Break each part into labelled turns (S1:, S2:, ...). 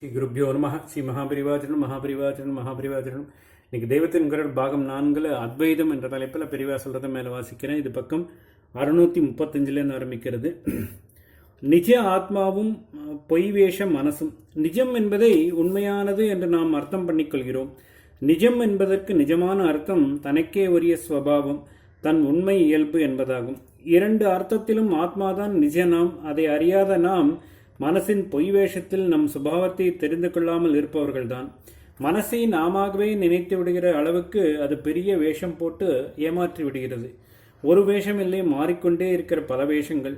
S1: ஸ்ரீ குருப்பியோ நம. ஸ்ரீ மகாபரிவாச்சரணம் மகாபரிவாச்சரணம் மகாபரிவாச்சரணம். இன்னைக்கு தெய்வத்தின் குரல் பாகம் 4 அத்வைதம் என்ற தலைப்பில் பெரிவா சொல்றதை மேலே வாசிக்கிறேன். இது பக்கம் 635 ஆரம்பிக்கிறது. நிஜ ஆத்மாவும் பொய் வேஷ மனசும். நிஜம் என்பதை உண்மையானது என்று நாம் அர்த்தம் பண்ணிக்கொள்கிறோம். நிஜம் என்பதற்கு நிஜமான அர்த்தம் தனக்கே உரிய ஸ்வபாவம், தன் உண்மை இயல்பு என்பதாகும். இரண்டு அர்த்தத்திலும் ஆத்மாதான் நிஜ. நாம் அதை அறியாத நாம் மனசின் பொய் வேஷத்தில் நம் சுபாவத்தை தெரிந்து கொள்ளாமல் இருப்பவர்கள்தான். மனசை நாமவே நினைத்து விடுகிற அளவுக்கு அது பெரிய வேஷம் போட்டு ஏமாற்றி விடுகிறது. ஒரு வேஷம் இல்லை, மாறிக்கொண்டே இருக்கிற பல வேஷங்கள்.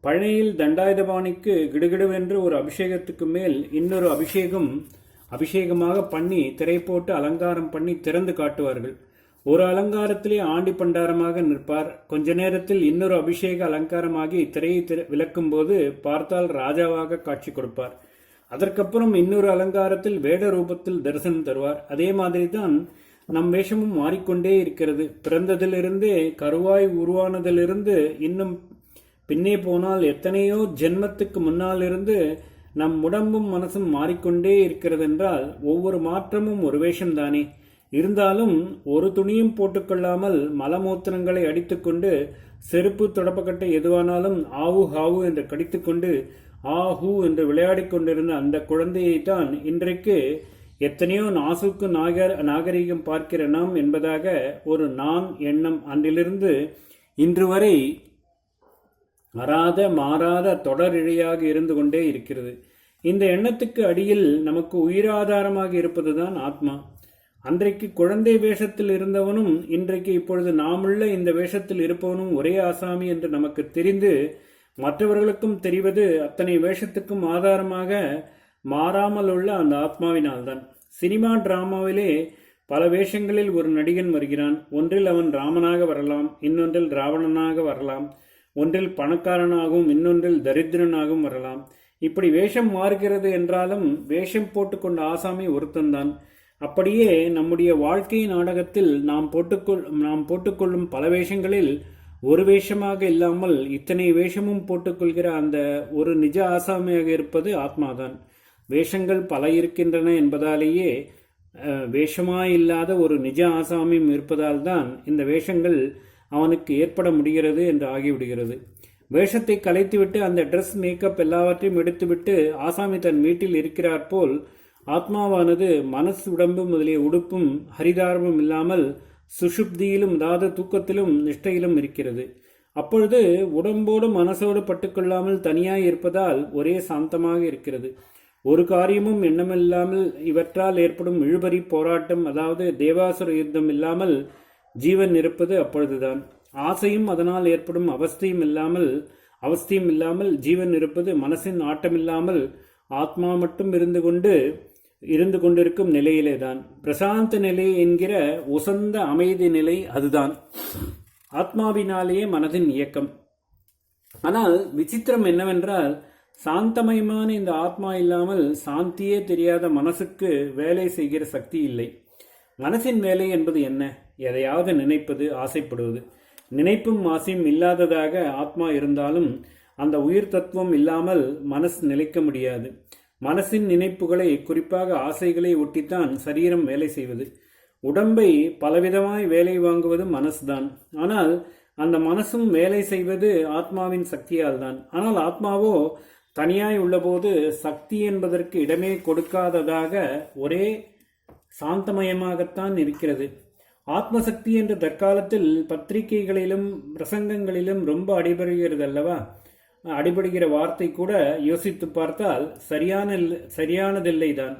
S1: பழனியில் தண்டாயுதபாணிக்கு கிடுகிடுவென்று ஒரு அபிஷேகத்துக்கு மேல் இன்னொரு அபிஷேகமாக பண்ணி திரை போட்டு அலங்காரம் பண்ணி திறந்து காட்டுவார்கள். ஒரு அலங்காரத்திலே ஆண்டி பண்டாரமாக நிற்பார். கொஞ்ச நேரத்தில் இன்னொரு அபிஷேக அலங்காரமாகி திரையை விளக்கும் போது பார்த்தால் ராஜாவாக காட்சி கொடுப்பார். அதற்கப்புறம் இன்னொரு அலங்காரத்தில் வேட ரூபத்தில் தரிசனம் தருவார். அதே மாதிரி தான் நம் வேஷமும் மாறிக்கொண்டே இருக்கிறது. பிறந்ததிலிருந்தே கருவாய் உருவானதிலிருந்து இன்னும் பின்னே போனால் எத்தனையோ ஜென்மத்துக்கு முன்னாலிருந்து நம் உடம்பும் மனசும் மாறிக்கொண்டே இருக்கிறது என்றால் ஒவ்வொரு மாற்றமும் ஒரு வேஷம்தானே. இருந்தாலும் ஒரு துணியும் போட்டுக்கொள்ளாமல் மலமூத்திரங்களை அடித்துக்கொண்டு செருப்பு தொடப்பக்கட்டை எதுவானாலும் ஆவு ஹாவு என்று கடித்துக்கொண்டு ஆஹூ என்று விளையாடி கொண்டிருந்த அந்த குழந்தையைத்தான் இன்றைக்கு எத்தனையோ நாசுக்கு நாகரிகம் பார்க்கிற நாம் என்பதாக ஒரு நான் எண்ணம் அன்றிலிருந்து இன்று வரை மாறாத தொடர் இழையாக இருந்து கொண்டே இருக்கிறது. இந்த எண்ணத்துக்கு அடியில் நமக்கு உயிராதாரமாக இருப்பதுதான் ஆத்மா. அன்றைக்கு குழந்தை வேஷத்தில் இருந்தவனும் இன்றைக்கு இப்பொழுது நாமுள்ள இந்த வேஷத்தில் இருப்பவனும் ஒரே ஆசாமி என்று நமக்கு தெரிந்து மற்றவர்களுக்கும் தெரிவது அத்தனை வேஷத்துக்கும் ஆதாரமாக மாறாமல் உள்ள அந்த ஆத்மாவினால்தான். சினிமா டிராமாவிலே பல வேஷங்களில் ஒரு நடிகன் வருகிறான். ஒன்றில் அவன் ராமனாக வரலாம், இன்னொன்றில் ராவணனாக வரலாம், ஒன்றில் பணக்காரனாகவும் இன்னொன்றில் தரித்திரனாகவும் வரலாம். இப்படி வேஷம் மாறுகிறது என்றாலும் வேஷம் போட்டுக்கொண்ட ஆசாமி ஒருத்தன்தான். அப்படியே நம்முடைய வாழ்க்கை நாடகத்தில் நாம் போட்டுக்கொள்ளும் பல வேஷங்களில் ஒரு வேஷமாக இல்லாமல் இத்தனை வேஷமும் போட்டுக்கொள்கிற அந்த ஒரு நிஜ ஆசாமியாக இருப்பது ஆத்மாதான். வேஷங்கள் பல இருக்கின்றன என்பதாலேயே வேஷமாயில்லாத ஒரு நிஜ ஆசாமியும் இருப்பதால் தான் இந்த வேஷங்கள் அவனுக்கு ஏற்பட முடிகிறது என்று ஆகிவிடுகிறது. வேஷத்தை கலைத்துவிட்டு அந்த ட்ரெஸ் மேக்கப் எல்லாவற்றையும் எடுத்துவிட்டு ஆசாமி தன் வீட்டில் இருக்கிறார் போல் ஆத்மாவானது மனசு உடம்பு முதலிய உடுப்பும் ஹரிதாரமும் இல்லாமல் சுஷுப்தியிலும் அதாவது தூக்கத்திலும் நிஷ்டையிலும் இருக்கிறது. அப்பொழுது உடம்போடு மனசோடு பட்டுக்கொள்ளாமல் தனியாய் இருப்பதால் ஒரே சாந்தமாக இருக்கிறது. ஒரு காரியமும் எண்ணமில்லாமல் இவற்றால் ஏற்படும் இழுபறி போராட்டம் அதாவது தேவாசுர யுத்தம் இல்லாமல் ஜீவன் இருப்பது அப்பொழுதுதான். ஆசையும் அதனால் ஏற்படும் அவஸ்தையும் இல்லாமல் ஜீவன் இருப்பது மனசின் ஆட்டமில்லாமல் ஆத்மா மட்டும் இருந்து கொண்டிருக்கும் நிலையிலேதான். பிரசாந்த நிலை என்கிற உசந்த அமைதி நிலை அதுதான். ஆத்மாவினாலேயே மனதின் இயக்கம். ஆனால் விசித்திரம் என்னவென்றால் சாந்தமயமான இந்த ஆத்மா இல்லாமல் சாந்தியே தெரியாத மனசுக்கு வேலை செய்கிற சக்தி இல்லை. மனசின் வேலை என்பது என்ன? எதையாவது நினைப்பது, ஆசைப்படுவது. நினைப்பும் ஆசையும் இல்லாததாக ஆத்மா இருந்தாலும் அந்த உயிர் தத்துவம் இல்லாமல் மனசு நிலைக்க முடியாது. மனசின் நினைப்புகளை குறிப்பாக ஆசைகளை ஒட்டித்தான் சரீரம் வேலை செய்வது. உடம்பை பலவிதமாய் வேலை வாங்குவது மனசுதான். ஆனால் அந்த மனசும் வேலை செய்வது ஆத்மாவின் சக்தியால் தான். ஆனால் ஆத்மாவோ தனியாய் உள்ளபோது சக்தி என்பதற்கு இடமே கொடுக்காததாக ஒரே சாந்தமயமாகத்தான் இருக்கிறது. ஆத்மசக்தி என்று தற்காலத்தில் பத்திரிகைகளிலும் பிரசங்கங்களிலும் ரொம்ப அடிபடுகிறது அல்லவா? அடிபடுகிற வார்த்தை கூட யோசித்து பார்த்தால் சரியானதில்லை தான்.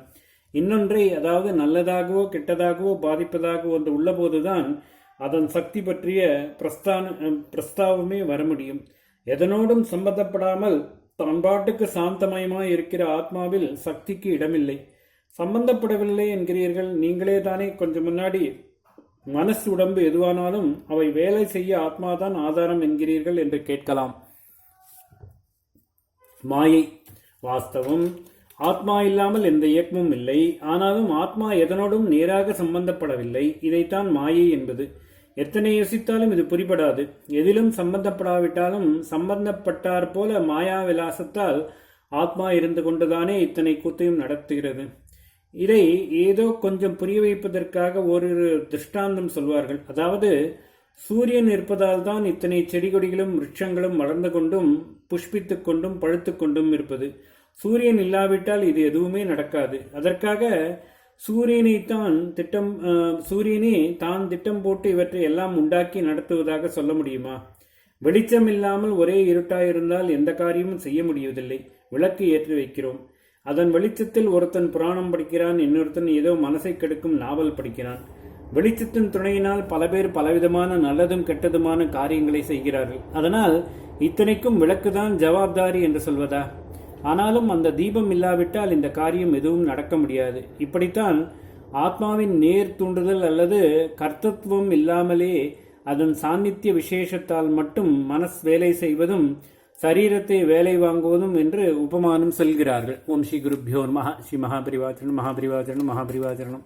S1: இன்னொன்றை அதாவது நல்லதாகவோ கெட்டதாகவோ பாதிப்பதாக ஒன்று உள்ளபோதுதான் அதன் சக்தி பற்றிய பிரஸ்தாவமே வர முடியும். எதனோடும் சம்பந்தப்படாமல் தன்பாட்டுக்கு சாந்தமயமாய் இருக்கிற ஆத்மாவில் சக்திக்கு இடமில்லை. சம்பந்தப்படவில்லை என்கிறீர்கள். நீங்களே தானே கொஞ்சம் முன்னாடி மனசு உடம்பு எதுவானாலும் அவை வேலை செய்ய ஆத்மாதான் ஆதாரம் என்கிறீர்கள் என்று கேட்கலாம். மாயை வாஸ்தவம். ஆத்மா இல்லாமல் எந்த இயக்கமும் இல்லை. ஆனாலும் ஆத்மா எதனோடும் நேராக சம்பந்தப்படவில்லை. இதைத்தான் மாயை என்பது. எத்தனை யோசித்தாலும் இது புரிபடாது. எதிலும் சம்பந்தப்படாவிட்டாலும் சம்பந்தப்பட்டார் போல மாயா விலாசத்தால் ஆத்மா இருந்து கொண்டுதானே இத்தனை கூத்தையும் நடத்துகிறது. இதை ஏதோ கொஞ்சம் புரிய வைப்பதற்காக ஓரிரு திருஷ்டாந்தம் சொல்வார்கள். அதாவது, சூரியன் இருப்பதால் தான் இத்தனை செடி கொடிகளும் விருட்சங்களும் வளர்ந்து கொண்டும் புஷ்பித்துக் கொண்டும் பழுத்து கொண்டும் இருப்பது. சூரியன் இல்லாவிட்டால் இது எதுவுமே நடக்காது. அதற்காக சூரியனே தான் திட்டம் போட்டு இவற்றை எல்லாம் உண்டாக்கி நடத்துவதாக சொல்ல முடியுமா? வெளிச்சம் இல்லாமல் ஒரே இருட்டாயிருந்தால் எந்த காரியமும் செய்ய முடிவதில்லை. விளக்கு ஏற்றி வைக்கிறோம். அதன் வெளிச்சத்தில் ஒருத்தன் புராணம் படிக்கிறான், இன்னொருத்தன் ஏதோ மனசை கெடுக்கும் நாவல் படிக்கிறான். வெளிச்சத்தின் துணையினால் பல பேர் பலவிதமான நல்லதும் கெட்டதுமான காரியங்களை செய்கிறார்கள். அதனால் இத்தனைக்கும் விளக்குதான் ஜவாப்தாரி என்று சொல்வதா? ஆனாலும் அந்த தீபம் இல்லாவிட்டால் இந்த காரியம் எதுவும் நடக்க முடியாது. இப்படித்தான் ஆத்மாவின் நேர் தூண்டுதல் அல்லது கர்த்தத்துவம் இல்லாமலே அதன் சாநித்திய விசேஷத்தால் மட்டும் மனஸ் வேலை செய்வதும் சரீரத்தை வேலை வாங்குவதும் என்று உபமானம் சொல்கிறார்கள். ஓம் ஸ்ரீ குருப்யோ நமஹ. ஸ்ரீ மகாபரிவாச்சரணம் மகாபரிவாச்சரணம் மகாபரிவாச்சரணம்.